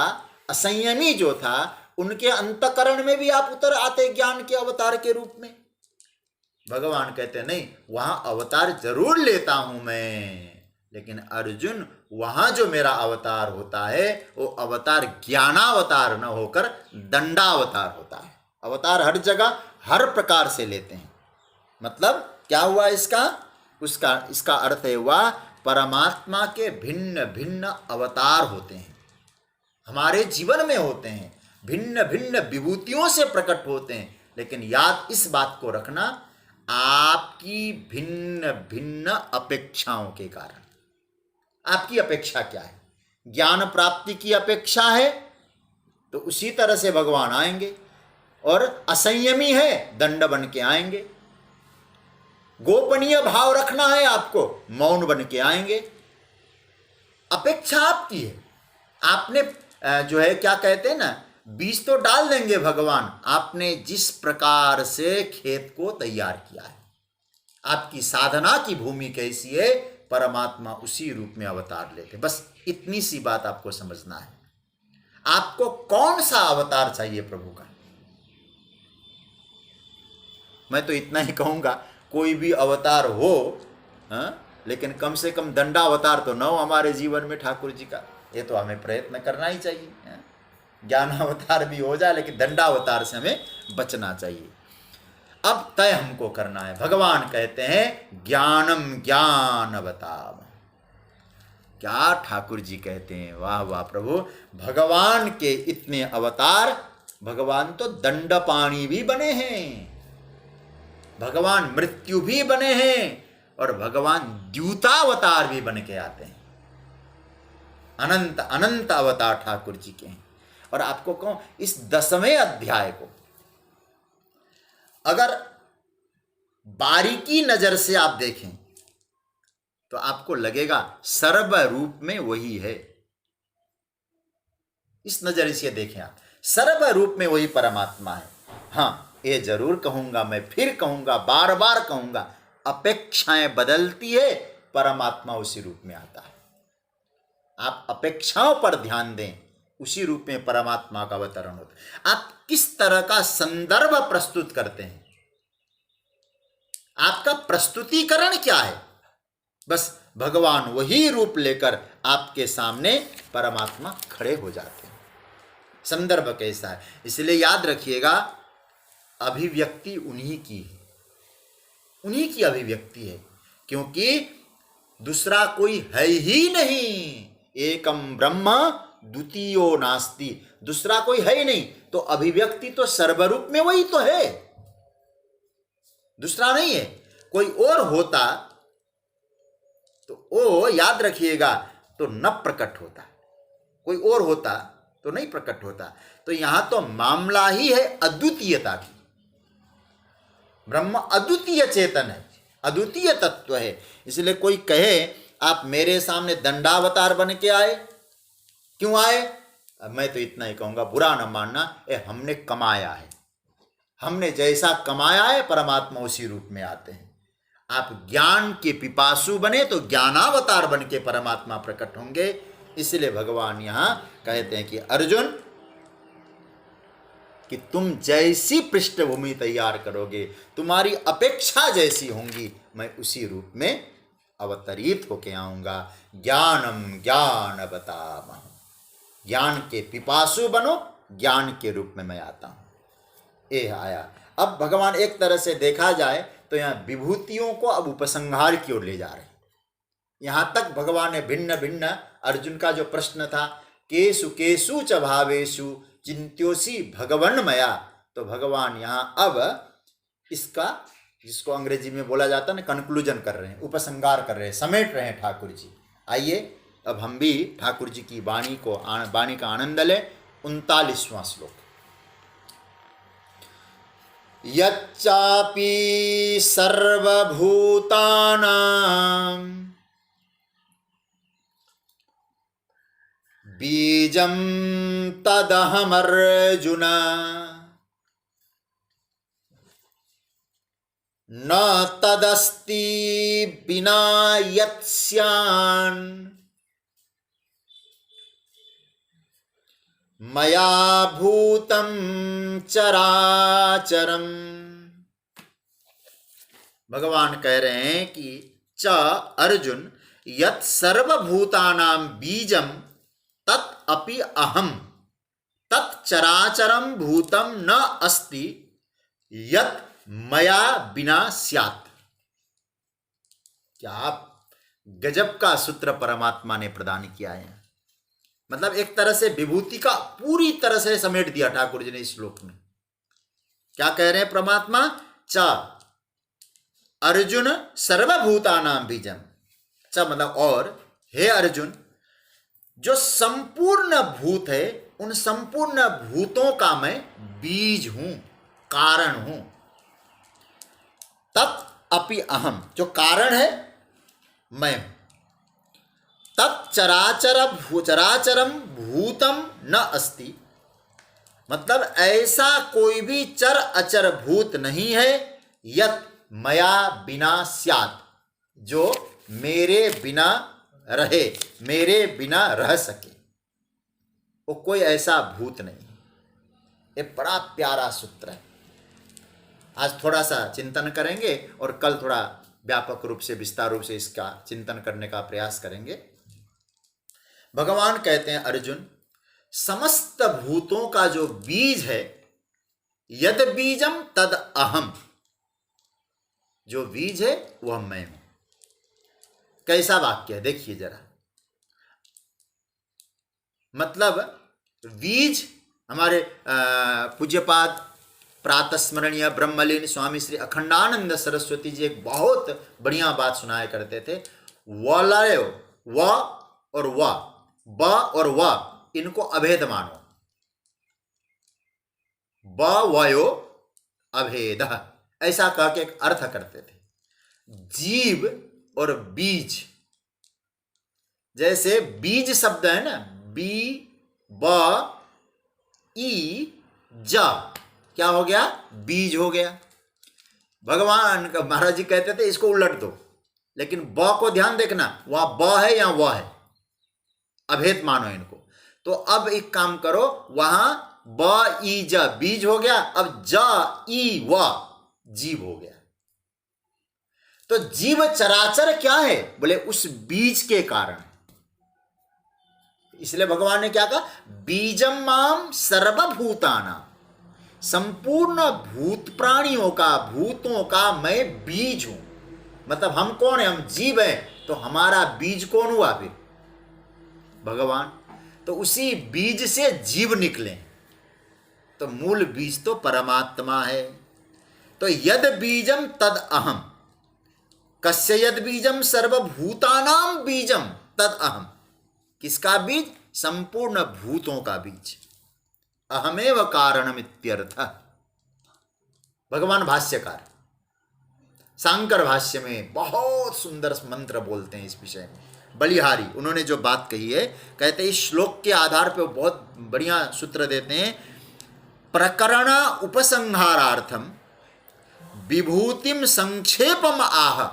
असंयमी जो था, उनके अंतकरण में भी आप उतर आते ज्ञान के अवतार के रूप में। भगवान कहते नहीं, वहां अवतार जरूर लेता हूं मैं, लेकिन अर्जुन वहां जो मेरा अवतार होता है वो अवतार ज्ञानावतार न होकर दंडावतार होता है। अवतार हर जगह हर प्रकार से लेते हैं। मतलब क्या हुआ इसका अर्थ है हुआ, परमात्मा के भिन्न भिन्न अवतार होते हैं, हमारे जीवन में होते हैं, भिन्न भिन्न विभूतियों से प्रकट होते हैं। लेकिन याद इस बात को रखना, आपकी भिन्न भिन्न अपेक्षाओं के कारण। आपकी अपेक्षा क्या है? ज्ञान प्राप्ति की अपेक्षा है तो उसी तरह से भगवान आएंगे, और असंयमी है दंड बन के आएंगे। गोपनीय भाव रखना है आपको, मौन बन के आएंगे। अपेक्षा आपकी है। आपने जो है क्या कहते हैं ना, बीज तो डाल देंगे भगवान, आपने जिस प्रकार से खेत को तैयार किया है, आपकी साधना की भूमि कैसी है, परमात्मा उसी रूप में अवतार लेते। बस इतनी सी बात आपको समझना है। आपको कौन सा अवतार चाहिए प्रभु का? मैं तो इतना ही कहूंगा, कोई भी अवतार हो, लेकिन कम से कम दंडावतार तो न हो हमारे जीवन में ठाकुर जी का। ये तो हमें प्रयत्न करना ही चाहिए। ज्ञानावतार भी हो जाए, लेकिन दंडावतार से हमें बचना चाहिए। अब तय हमको करना है। भगवान कहते हैं ज्ञानम ज्ञानवताम। क्या ठाकुर जी कहते हैं, वाह वाह प्रभु। भगवान के इतने अवतार, भगवान तो दंडपाणी भी बने हैं, भगवान मृत्यु भी बने हैं, और भगवान द्यूतावतार भी बन के आते हैं। अनंत अनंत अवतार ठाकुर जी के हैं। और आपको कहूं, इस 10वें अध्याय को अगर बारीकी नजर से आप देखें तो आपको लगेगा सर्व रूप में वही है। इस नजर से देखें आप, सर्व रूप में वही परमात्मा है। हाँ, ये जरूर कहूंगा, मैं फिर कहूंगा, बार बार कहूंगा, अपेक्षाएं बदलती है, परमात्मा उसी रूप में आता है। आप अपेक्षाओं पर ध्यान दें, उसी रूप में परमात्मा का अवतरण होता है। आप किस तरह का संदर्भ प्रस्तुत करते हैं, आपका प्रस्तुतिकरण क्या है? बस भगवान वही रूप लेकर आपके सामने परमात्मा खड़े हो जाते हैं। संदर्भ कैसा है, इसलिए याद रखिएगा, अभिव्यक्ति उन्हीं की है, उन्हीं की अभिव्यक्ति है, क्योंकि दूसरा कोई है ही नहीं। एकम ब्रह्म द्वितीयो नास्ति, दूसरा कोई है ही नहीं। तो अभिव्यक्ति तो सर्वरूप में वही तो है, दूसरा नहीं है। कोई और होता तो वो याद रखिएगा तो न प्रकट होता, कोई और होता तो नहीं प्रकट होता। तो यहां तो मामला ही है अद्वितीयता की। ब्रह्म अद्वितीय चेतन है, अद्वितीय तत्व है। इसलिए कोई कहे आप मेरे सामने दंडावतार बन के आए, क्यों आए? मैं तो इतना ही कहूंगा, बुरा न मानना, हमने कमाया है, हमने जैसा कमाया है परमात्मा उसी रूप में आते हैं। आप ज्ञान के पिपासु बने तो ज्ञानावतार बन के परमात्मा प्रकट होंगे। इसलिए भगवान यहां कहते हैं कि अर्जुन, कि तुम जैसी पृष्ठभूमि तैयार करोगे, तुम्हारी अपेक्षा जैसी होंगी, मैं उसी रूप में अवतरित होके आऊँगा। ज्ञानम ज्ञान बतामह, ज्ञान के पिपासु बनो, ज्ञान के रूप में मैं आता हूँ। ये आया। अब भगवान एक तरह से देखा जाए तो यहाँ विभूतियों को अब उपसंहार की ओर ले जा रहे हैं। यहाँ तक भगवान ने भिन्न भिन्न, अर्जुन का जो प्रश्न था केसु केसु च भावेषु चिंत्योसी भगवन मया, तो भगवान यहाँ अब इसका, जिसको अंग्रेजी में बोला जाता है ना, कंक्लूजन कर रहे हैं, उपसंहार कर रहे हैं, समेट रहे हैं ठाकुर जी। आइए अब हम भी ठाकुर जी की वाणी का आनंद लें। 39वां श्लोक। यच्चापि सर्वभूतानां बीजं तदहमर्जुन न तदस्ति विना यत्स्यान् मया भूतं चराचरम। भगवान कह रहे हैं कि च अर्जुन यत् सर्वभूतानां बीजम तत् अपि अहम तत् चराचरम भूतम न अस्ति यत् मया बिना स्यात्। क्या गजब का सूत्र परमात्मा ने प्रदान किया है। मतलब एक तरह से विभूति का पूरी तरह से समेट दिया ठाकुर जी ने इस श्लोक में। क्या कह रहे हैं परमात्मा? च अर्जुन सर्वभूतानां बीजम, च मतलब और, हे अर्जुन जो संपूर्ण भूत है उन संपूर्ण भूतों का मैं बीज हूं, कारण हूं। तत् अपि अहम, जो कारण है मैं हूं। चराचरम भूतम न अस्ति, मतलब ऐसा कोई भी चर अचर भूत नहीं है यत् मया बिना स्यात्, जो मेरे बिना रहे, मेरे बिना रह सके। वो कोई ऐसा भूत नहीं। ये बड़ा प्यारा सूत्र है। आज थोड़ा सा चिंतन करेंगे और कल थोड़ा व्यापक रूप से, विस्तार रूप से इसका चिंतन करने का प्रयास करेंगे। भगवान कहते हैं अर्जुन, समस्त भूतों का जो बीज है, यद बीजम तद अहम, जो बीज है वह मैं हूं। कैसा वाक्य है देखिए जरा। मतलब बीज, हमारे पूज्यपाद प्रातस्मरणीय ब्रह्मलीन स्वामी श्री अखंडानंद सरस्वती जी एक बहुत बढ़िया बात सुनाया करते थे। वलय, व और व, ब और व, इनको अभेद मानो। ब वयो अभेद, ऐसा कह के एक अर्थ करते थे। जीव और बीज, जैसे बीज शब्द है ना, बी ब ई ज, क्या हो गया? बीज हो गया। भगवान महाराज जी कहते थे इसको उलट दो, लेकिन ब को ध्यान देखना, वहां ब है या व है, अभेद मानो इनको। तो अब एक काम करो, वहां ब ई ज बीज हो गया, अब ज ई व जीव हो गया। तो जीव चराचर क्या है? बोले उस बीज के कारण। इसलिए भगवान ने क्या कहा? बीजम माम सर्वभूतानां, संपूर्ण भूत प्राणियों का, भूतों का मैं बीज हूं। मतलब हम कौन है? हम जीव हैं, तो हमारा बीज कौन हुआ फिर? भगवान। तो उसी बीज से जीव निकले, तो मूल बीज तो परमात्मा है। तो यद बीजम तद अहम, कस्य यद बीजम सर्वभूतानां बीजम तद अहम। किसका बीज? संपूर्ण भूतों का बीज। अहमेव कारणम इत्यर्थ। भगवान भाष्यकार शांकर भाष्य में बहुत सुंदर मंत्र बोलते हैं इस विषय में। बलिहारी उन्होंने जो बात कही है, कहते हैं इस श्लोक के आधार पर बहुत बढ़िया सूत्र देते हैं। प्रकरण उपसंहारार्थम विभूतिम संक्षेपम आह।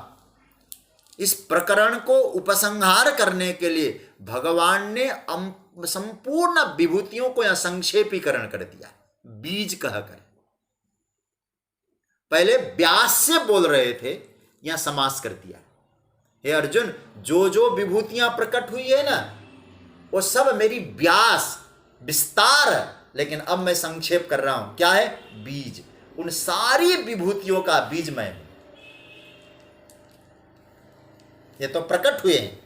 इस प्रकरण को उपसंहार करने के लिए भगवान ने संपूर्ण विभूतियों को यहां संक्षेपीकरण कर दिया। बीज कहकर। पहले व्यास से बोल रहे थे, यहां समास कर दिया। हे अर्जुन, जो जो विभूतियां प्रकट हुई है ना, वो सब मेरी व्यास विस्तार है, लेकिन अब मैं संक्षेप कर रहा हूं। क्या है? बीज। उन सारी विभूतियों का बीज मैं हूं। ये तो प्रकट हुए हैं,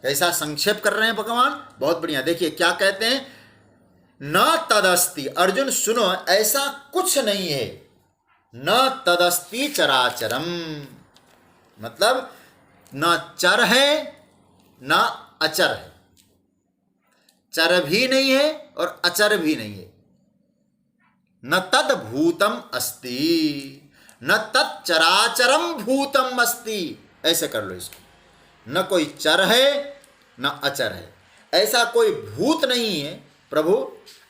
कैसा संक्षेप कर रहे हैं भगवान, बहुत बढ़िया। देखिए क्या कहते हैं, न तदस्ति। अर्जुन सुनो, ऐसा कुछ नहीं है। न तदस्ति चराचरम, मतलब न चर है न अचर है। चर भी नहीं है और अचर भी नहीं है। न तद भूतम अस्ति न तच्चराचरम भूतम अस्ति। ऐसे कर लो इसको। न कोई चर है न अचर है, ऐसा कोई भूत नहीं है। प्रभु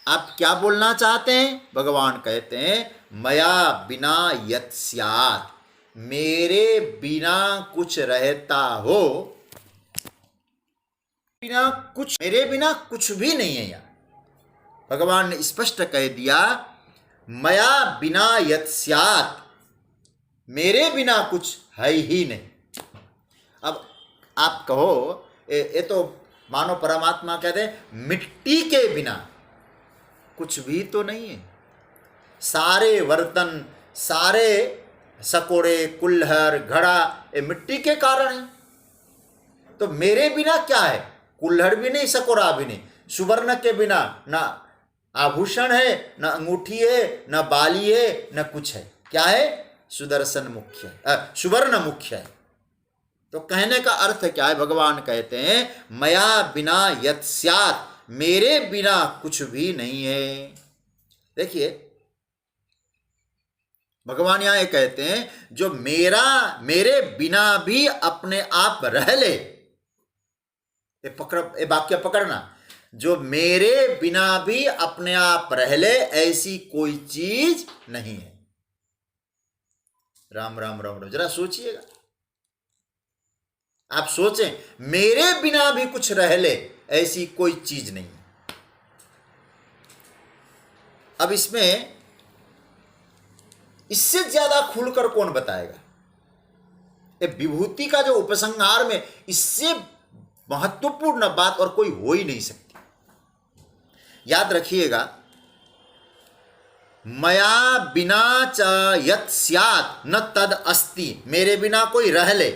आप क्या बोलना चाहते हैं? भगवान कहते हैं, मया बिना यत् स्यात्, मेरे बिना कुछ रहता हो, बिना कुछ, मेरे बिना कुछ भी नहीं है। यार भगवान ने स्पष्ट कह दिया, मया बिना यत् स्यात्, मेरे बिना कुछ है ही नहीं। अब आप कहो ये तो मानो परमात्मा कहते हैं मिट्टी के बिना कुछ भी तो नहीं है। सारे बर्तन, सारे सकोड़े, कुल्हड़, घड़ा, ये मिट्टी के कारण है। तो मेरे बिना क्या है? कुल्हड़ भी नहीं, सकोड़ा भी नहीं। सुवर्ण के बिना ना आभूषण है, न अंगूठी है, न बाली है, न कुछ है। क्या है? सुदर्शन मुख्य है, सुवर्ण मुख्य है। तो कहने का अर्थ क्या है? भगवान कहते हैं, मया बिना यत् स्यात्, मेरे बिना कुछ भी नहीं है। देखिए भगवान यहां ये कहते हैं, जो मेरे बिना भी अपने आप रह ले। ये वाक्य पकड़ना, जो मेरे बिना भी अपने आप रह ले, ऐसी कोई चीज नहीं है। राम राम राम राम। जरा सोचिएगा, आप सोचें, मेरे बिना भी कुछ रह ले, ऐसी कोई चीज नहीं है। अब इसमें इससे ज्यादा खुलकर कौन बताएगा? ये विभूति का जो उपसंहार में इससे महत्वपूर्ण बात और कोई हो ही नहीं सकती। याद रखिएगा, मया बिना च यत् स्यात् न तद अस्ति, मेरे बिना कोई रह ले,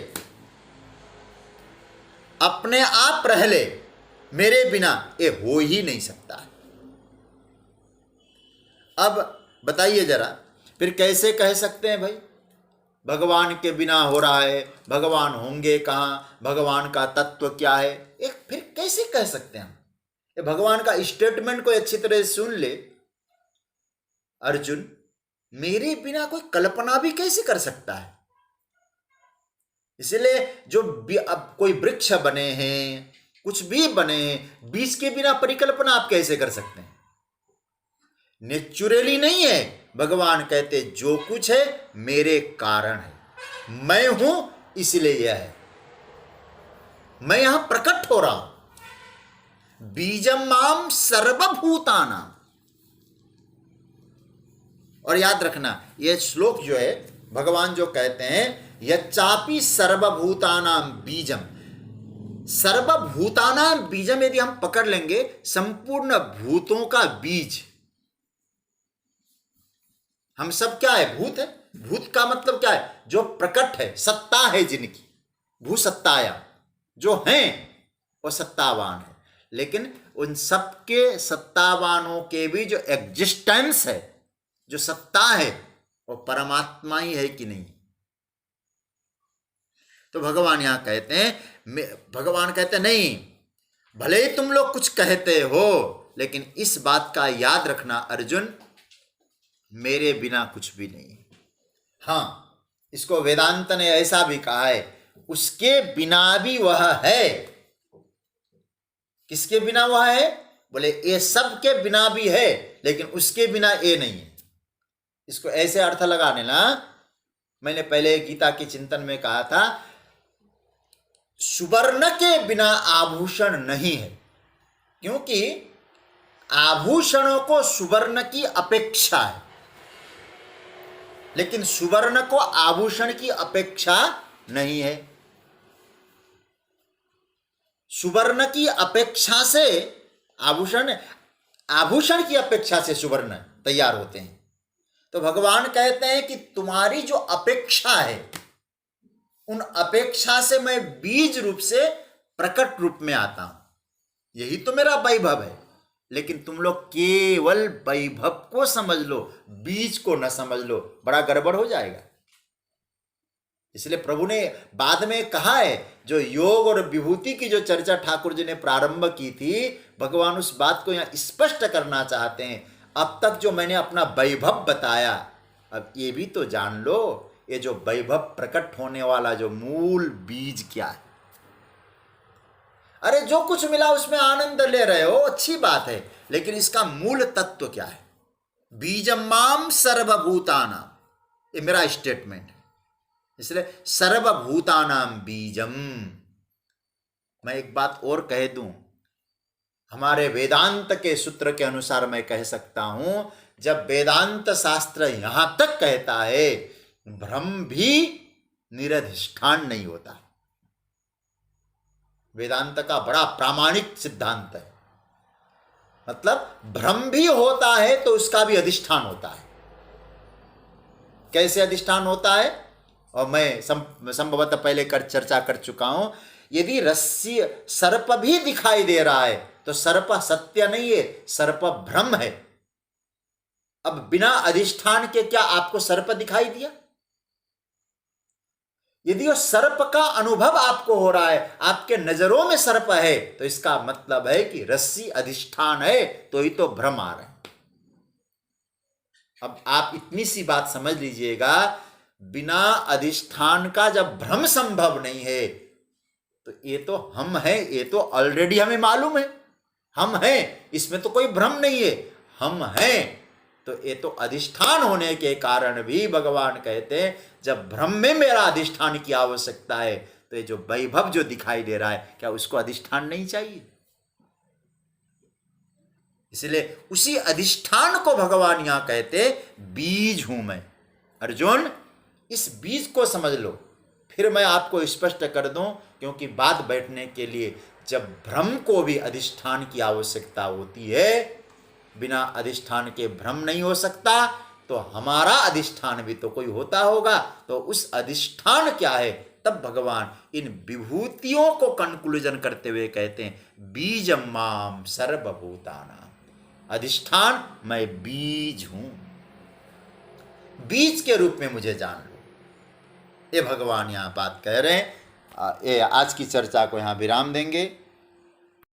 अपने आप रह ले, मेरे बिना ये हो ही नहीं सकता। अब बताइए जरा, फिर कैसे कह सकते हैं भाई भगवान के बिना हो रहा है? भगवान होंगे कहां? भगवान का तत्व क्या है? एक फिर कैसे कह सकते हैं हम? ये भगवान का स्टेटमेंट को अच्छी तरह से सुन ले। अर्जुन, मेरे बिना कोई कल्पना भी कैसे कर सकता है? इसलिए जो अब कोई वृक्ष बने हैं, कुछ भी बने हैं, बीज के बिना परिकल्पना आप कैसे कर सकते हैं? नेचुरली नहीं है। भगवान कहते जो कुछ है मेरे कारण है, मैं हूं इसलिए यह है, मैं यहां प्रकट हो रहा हूं। बीजम माम सर्वभूतानाम। और याद रखना, यह श्लोक जो है भगवान जो कहते हैं, यच्चापि सर्वभूतानाम बीजम, सर्वभूतानाम बीजम यदि हम पकड़ लेंगे, संपूर्ण भूतों का बीज। हम सब क्या है? भूत है। भूत का मतलब क्या है? जो प्रकट है, सत्ता है जिनकी, भूसत्ताया, जो हैं वो सत्तावान है। लेकिन उन सबके सत्तावानों के भी जो एग्जिस्टेंस है, जो सत्ता है, वो परमात्मा ही है कि नहीं? तो भगवान यहां कहते हैं, भगवान कहते हैं नहीं, भले ही तुम लोग कुछ कहते हो, लेकिन इस बात का याद रखना अर्जुन, मेरे बिना कुछ भी नहीं। हां, इसको वेदांत ने ऐसा भी कहा है, उसके बिना भी वह है। किसके बिना वह है? बोले ये सब के बिना भी है, लेकिन उसके बिना ये नहीं है। इसको ऐसे अर्थ लगाने ना, मैंने पहले गीता के चिंतन में कहा था, सुवर्ण के बिना आभूषण नहीं है, क्योंकि आभूषणों को सुवर्ण की अपेक्षा है, लेकिन सुवर्ण को आभूषण की अपेक्षा नहीं है। सुवर्ण की अपेक्षा से आभूषण, आभूषण की अपेक्षा से सुवर्ण तैयार होते हैं। तो भगवान कहते हैं कि तुम्हारी जो अपेक्षा है, उन अपेक्षा से मैं बीज रूप से प्रकट रूप में आता हूं। यही तो मेरा वैभव है। लेकिन तुम लोग केवल वैभव को समझ लो, बीज को न समझ लो, बड़ा गड़बड़ हो जाएगा। इसलिए प्रभु ने बाद में कहा है, जो योग और विभूति की जो चर्चा ठाकुर जी ने प्रारंभ की थी, भगवान उस बात को यहां स्पष्ट करना चाहते हैं। अब तक जो मैंने अपना वैभव बताया, अब ये भी तो जान लो, ये जो वैभव प्रकट होने वाला जो मूल बीज क्या है। अरे जो कुछ मिला उसमें आनंद ले रहे हो, अच्छी बात है, लेकिन इसका मूल तत्व क्या है? बीजमाम सर्वभूतानाम, ये मेरा स्टेटमेंट है। इसलिए सर्वभूतानाम बीजम। मैं एक बात और कह दूं, हमारे वेदांत के सूत्र के अनुसार मैं कह सकता हूं, जब वेदांत शास्त्र यहां तक कहता है ब्रह्म भी निरधिष्ठान नहीं होता। वेदांत का बड़ा प्रामाणिक सिद्धांत है। मतलब भ्रम भी होता है तो उसका भी अधिष्ठान होता है। कैसे अधिष्ठान होता है? और मैं संभवतः पहले चर्चा कर चुका हूं। यदि रस्सी सर्प भी दिखाई दे रहा है तो सर्प सत्य नहीं है, सर्प भ्रम है। अब बिना अधिष्ठान के क्या आपको सर्प दिखाई दिया? यदि वो सर्प का अनुभव आपको हो रहा है, आपके नजरों में सर्प है, तो इसका मतलब है कि रस्सी अधिष्ठान है, तो ही तो भ्रम आ रहा है। अब आप इतनी सी बात समझ लीजिएगा, बिना अधिष्ठान का जब भ्रम संभव नहीं है, तो ये तो हम हैं, ये तो ऑलरेडी हमें मालूम है हम हैं, इसमें तो कोई भ्रम नहीं है, हम हैं। तो ये तो अधिष्ठान होने के कारण भी भगवान कहते हैं, जब भ्रम में मेरा अधिष्ठान की आवश्यकता है, तो ये जो वैभव जो दिखाई दे रहा है, क्या उसको अधिष्ठान नहीं चाहिए? इसलिए उसी अधिष्ठान को भगवान यहां कहते बीज हूं मैं। अर्जुन, इस बीज को समझ लो। फिर मैं आपको स्पष्ट कर दूं, क्योंकि बात बैठने के लिए जब भ्रम को भी अधिष्ठान की आवश्यकता होती है, बिना अधिष्ठान के भ्रम नहीं हो सकता, तो हमारा अधिष्ठान भी तो कोई होता होगा। तो उस अधिष्ठान क्या है? तब भगवान इन विभूतियों को कंक्लूजन करते हुए कहते हैं बीजम माम सर्वभूतानाम। अधिष्ठान मैं बीज हूं, बीज के रूप में मुझे जान लो। ये भगवान यहां बात कह रहे हैं। ये आज की चर्चा को यहां विराम देंगे।